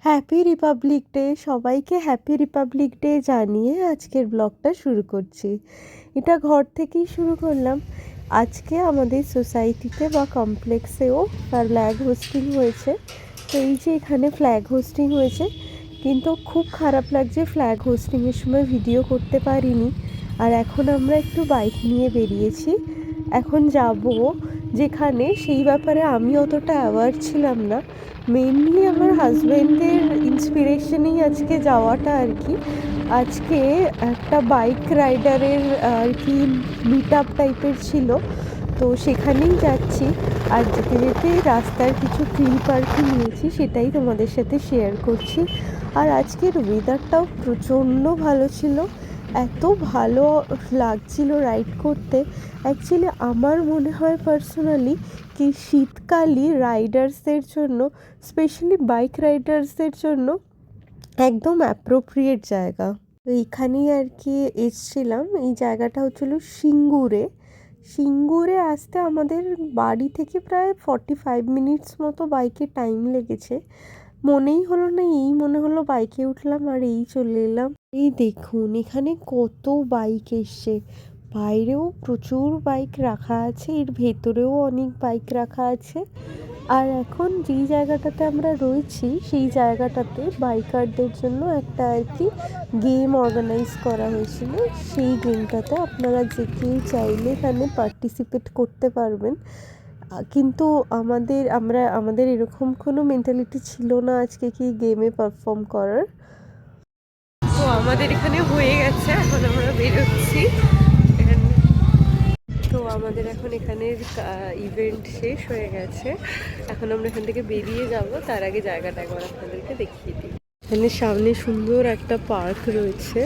Happy Republic day, সবাইকে happy Republic day জানিয়ে আজকের ব্লগটা শুরু করছি। এটা ঘর থেকেই শুরু করলাম। আজকে আমাদের সোসাইটিতে বা কমপ্লেক্সেও ফ্ল্যাগ হোস্টিং হয়েছে। তো এই যে এখানে ফ্ল্যাগ হোস্টিং হয়েছে, কিন্তু খুব খারাপ লাগছে ফ্ল্যাগ হোস্টিংয়ের সময় ভিডিও করতে পারিনি। আর এখন আমরা একটু বাইক নিয়ে বেরিয়েছি, এখন যাব যেখানে, সেই ব্যাপারে আমি অতটা অ্যাওয়ার ছিলাম না। মেইনলি আমার হাজব্যান্ডের ইন্সপিরেশনেই আজকে যাওয়াটা আর কি। আজকে একটা বাইক রাইডারের আর কি মিট আপ টাইপের ছিল, তো সেখানেই যাচ্ছি। আর যেতে যেতে রাস্তার কিছু ক্লিপ আর কি নিয়েছি, সেটাই তোমাদের সাথে শেয়ার করছি। আর আজকের ওয়েদারটাও প্রচণ্ড ভালো ছিল, এত ভালো লাগছিল রাইড করতে। অ্যাকচুয়ালি আমার মনে হয় পার্সোনালি কি শীতকালই রাইডার্সদের জন্য, স্পেশালি বাইক রাইডার্সদের জন্য একদম অ্যাপ্রোপ্রিয়েট জায়গা। তো এইখানেই আর কি এসছিলাম। এই জায়গাটা হচ্ছিল সিঙ্গুরে। সিঙ্গুরে আসতে আমাদের বাড়ি থেকে প্রায় 45 মিনিটস মতো বাইকে টাইম লেগেছে। মনেই হলো না, এই মনে হলো বাইকে উঠলাম আর এই চলে এলাম। এই দেখুন এখানে কত বাইক এসছে, বাইরেও প্রচুর বাইক রাখা আছে, এর ভেতরেও অনেক বাইক রাখা আছে। আর এখন যেই জায়গাটাতে আমরা রয়েছি সেই জায়গাটাতে বাইকারদের জন্য একটা আর কি গেম অর্গানাইজ করা হয়েছিল। সেই গেমটাতে আপনারা যে কেউ চাইলে এখানে পার্টিসিপেট করতে পারবেন। কিন্তু আমাদের এরকম কোনো মেন্টালিটি ছিল না আজকে কি গেমে পারফর্ম করার। তো আমাদের এখানে হয়ে গেছে, এখন আমরা বেরোচ্ছি। তো আমাদের এখন এখানের ইভেন্ট শেষ হয়ে গেছে, এখন আমরা এখান থেকে বেরিয়ে যাব। তার আগে জায়গাটা একবার আপনাদেরকে দেখিয়ে দিই। এখানে সামনে সুন্দর একটা পার্ক রয়েছে।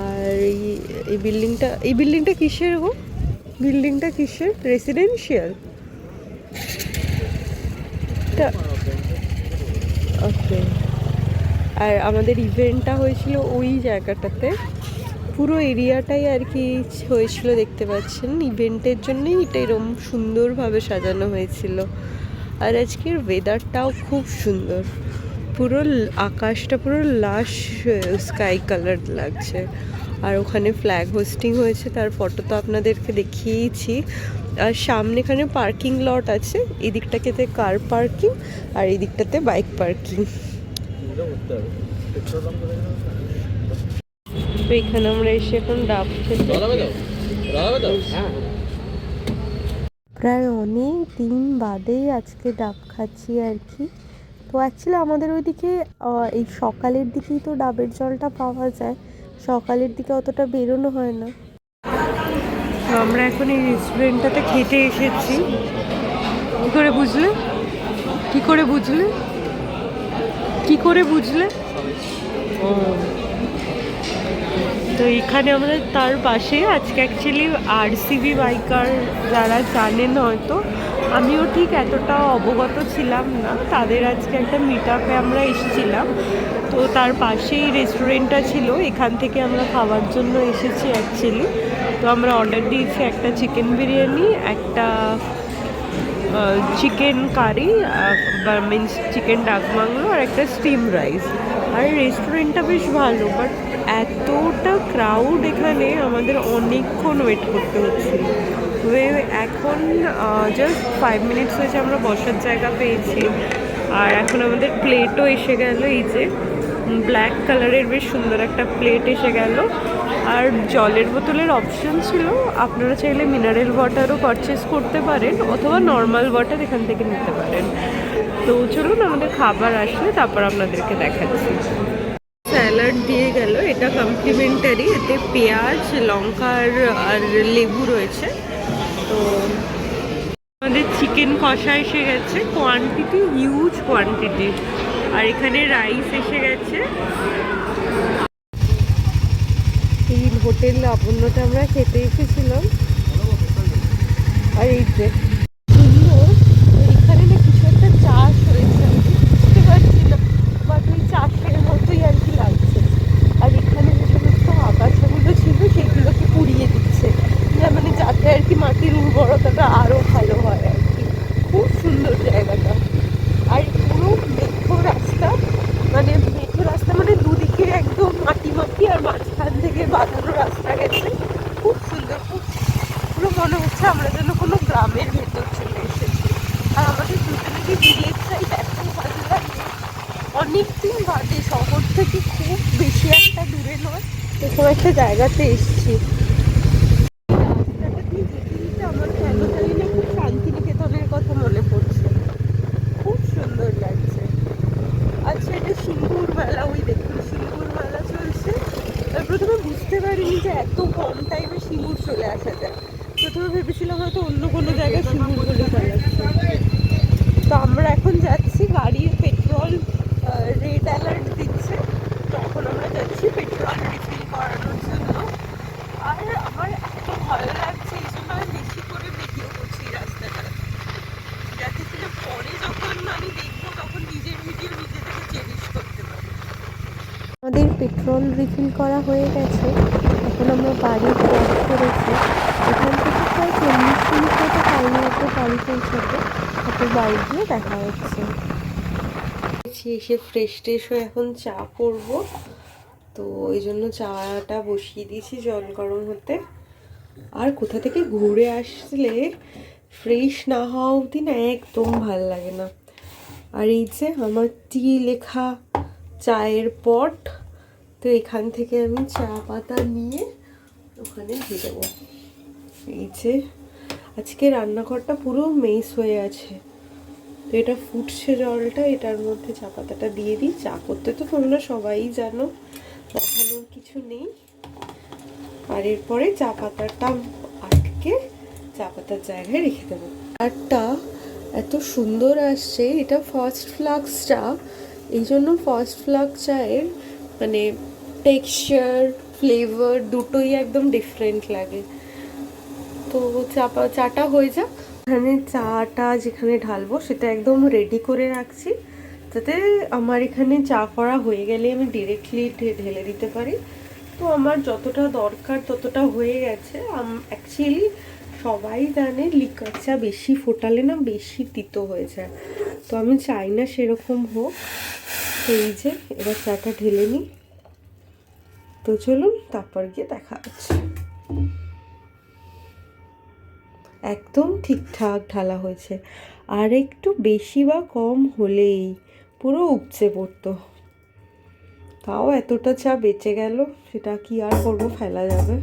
আর এই বিল্ডিংটা কিসের গো? বিল্ডিংটা কিসের? রেসিডেন্সিয়াল? ওকে। আর আমাদের ইভেন্টটা হয়েছিল ওই জায়গাটাতে, পুরো এরিয়াটাই আর কি হয়েছিল, দেখতে পাচ্ছেন। ইভেন্টের জন্যই এটা এরকম সুন্দরভাবে সাজানো হয়েছিল। আর আজকের ওয়েদারটাও খুব সুন্দর, পুরো আকাশটা পুরো লাশ স্কাই কালার লাগছে। আর ওখানে ফ্ল্যাগ হোস্টিং হয়েছে, তার ফটো তো আপনাদেরকে দেখিয়েছি। আর সামনে এখানে পার্কিং লট আছে, এই দিকটাতে কার পার্কিং আর এই দিকটাতে বাইক পার্কিং। তো এখানে আমরা এসে এখন ডাব খেতে, প্রায় অনেক দিন বাদেই আজকে ডাব খাচ্ছি আর কি। তো অ্যাকচুয়ালি আমাদের ওইদিকে এই সকালের দিকেই তো ডাবের জলটা পাওয়া যায়, সকালের দিকে অতটা বেরোনো হয় না। তো আমরা এখন এই রেস্টুরেন্টটাতে খেতে এসেছি। কী করে বুঝলে? কি করে বুঝলে? কি করে বুঝলে? ও, তো এখানে আমরা তার পাশে আজকে অ্যাকচুয়ালি আরসিবি বাইকার যারা জানেন হয়তো, আমিও ঠিক এতটা অবগত ছিলাম না, তাদের আজকে একটা মিট আপে আমরা এসেছিলাম। তো তার পাশেই রেস্টুরেন্টটা ছিল, এখান থেকে আমরা খাওয়ার জন্য এসেছি অ্যাকচুয়ালি। তো আমরা অর্ডার দিয়েছি একটা চিকেন বিরিয়ানি, একটা চিকেন কারি মিন্স চিকেন ডাক বাংলো, আর একটা স্টিম রাইস। আর রেস্টুরেন্টটা বেশ ভালো, বাট এতটা ক্রাউড এখানে আমাদের অনেকক্ষণ ওয়েট করতে হচ্ছিল। এখন জাস্ট 5 মিনিটস হয়েছে আমরা বসার জায়গা পেয়েছি। আর এখন আমাদের প্লেটও এসে গেল, এই যে ব্ল্যাক কালারের বেশ সুন্দর একটা প্লেট এসে গেল। আর জলের বোতলের অপশন ছিল, আপনারা চাইলে মিনারেল ওয়াটারও পারচেস করতে পারেন অথবা নর্মাল ওয়াটার এখান থেকে নিতে পারেন। তো চলুন আমাদের খাবার আসলে তারপর আপনাদেরকে দেখাচ্ছি। স্যালাড দিয়ে গেল, এটা কমপ্লিমেন্টারি, এতে পেঁয়াজ, লঙ্কা আর লেবু রয়েছে। তো আমাদের চিকেন কষা এসে গেছে, কোয়ান্টিটি হিউজ কোয়ান্টিটি। আর এখানে রাইস এসে গেছে। এই হোটেল লাবণ্যতে আমরা খেতে এসেছিলাম। আর এই যে সুন্দর, এখানে না কিছু একটা চাষ হয়েছে, আমি বুঝতে পারছি না, বাট ওই চাষের মতোই আর কি লাগছে। আর এখানে যে সমস্ত আগাছাগুলো ছিল সেগুলোকে পুড়িয়ে দিচ্ছে, মানে যাতে আর কি মাটির উর্বরতাটা আরও ভালো হয় আর কি। খুব সুন্দর জায়গাটা। আর পুরো মেঠো রাস্তা, গ্রামের ভেতর চলে এসেছি। আর আমাদের দুজনেরই ভিলেজ সাইড এত ভালো লাগে, অনেকদিন বাদে, শহর থেকে খুব বেশি একটা দূরে নয়, এরকম একটা জায়গাতে এসেছি। রাস্তাটা দিয়ে যেতে যেতে আমার কেন জানি না খুব শান্তিনিকেতনের কথা মনে পড়ছে, খুব সুন্দর লাগছে। আচ্ছা, এটা সিঙ্গুর মেলা, ওই দেখুন সিঙ্গুর মেলা চলছে। প্রথমে বুঝতে পারিনি যে এত কম টাইমে সিঙ্গুর চলে আসা যায়। প্রথমে ভেবেছিলাম হয়তো অন্য কোনো জায়গায় সিঙ্গুরগুলো চালাচ্ছে। তো আমরা এখন যাচ্ছি, গাড়ির পেট্রোল রেড অ্যালার্ট দিচ্ছে, তো এখন আমরা যাচ্ছি পেট্রোল রিফিল করানোর জন্য। আর আমার এত ভালো লাগছে, এই জন্য আমি বেশি করে ভিডিও করছি রাস্তাটা, যাতে কিনা পরে যখন আমি দেখবো তখন নিজের ভিডিও নিজে থেকে চেঞ্জ করতে পারি। আমাদের পেট্রোল রিফিল করা হয়ে গেছে, এখন আমরা বাড়ি ক্রস করেছি। এখান থেকে প্রায় 40 মিনিট মতো টাইম লাগবে বাড়ি পৌঁছাতে। তারপর বাড়ি গিয়ে দেখা হচ্ছে। এসে ফ্রেশ ট্রেশ হয়ে এখন চা করবো, তো ওই জন্য চাটা বসিয়ে দিয়েছি জল গরম হতে। আর কোথা থেকে ঘুরে আসলে ফ্রেশ না হওয়া অবধি না একদম ভাল লাগে না। আর এই যে আমার টি লেখা চায়ের পট, তো এখান থেকে আমি চা পাতা নিয়ে ওখানে দিয়ে দেবো। এই যে আজকে রান্নাঘরটা পুরো মেস হয়ে আছে, তো এটা ফুটছে জলটা, এটার মধ্যে চা পাতাটা দিয়ে দিই। চা করতে তো তোমরা সবাই জানো, দেখানোর কিছু নেই। আর এরপরে চা পাতাটা আটকে চা পাতার জায়গায় রেখে দেবো। চাটা এত সুন্দর আসছে, এটা ফার্স্ট ফ্লাক্স চা, এই জন্য ফার্স্ট ফ্লাক্স চায়ের মানে টেক্সচার ফ্লেভার দুটোই একদম ডিফারেন্ট লাগে। তো চাটা হয়ে যাক, এখানে চাটা যেখানে ঢালবো সেটা একদম রেডি করে রাখছি, যাতে আমার এখানে চা করা হয়ে গেলে আমি ডিরেক্টলি ঢেলে দিতে পারি। তো আমার যতটা দরকার ততটা হয়ে গেছে। অ্যাকচুয়ালি সবাই জানে লিকার চা বেশি ফোটালে না বেশি তিতো হয়ে যায়, তো আমি চাই না সেরকম হোক। তো এই যে এবার চাটা ঢেলে নিই, তো চলুন তারপর গিয়ে দেখা হচ্ছে। একদম ঠিকঠাক ঢালা হয়েছে, আর একটু বেশি বা কম হলেই পুরো উপচে পড়তো। তাও এতটা চা বেঁচে গেল, সেটা কি আর করবো, ফেলা যাবে।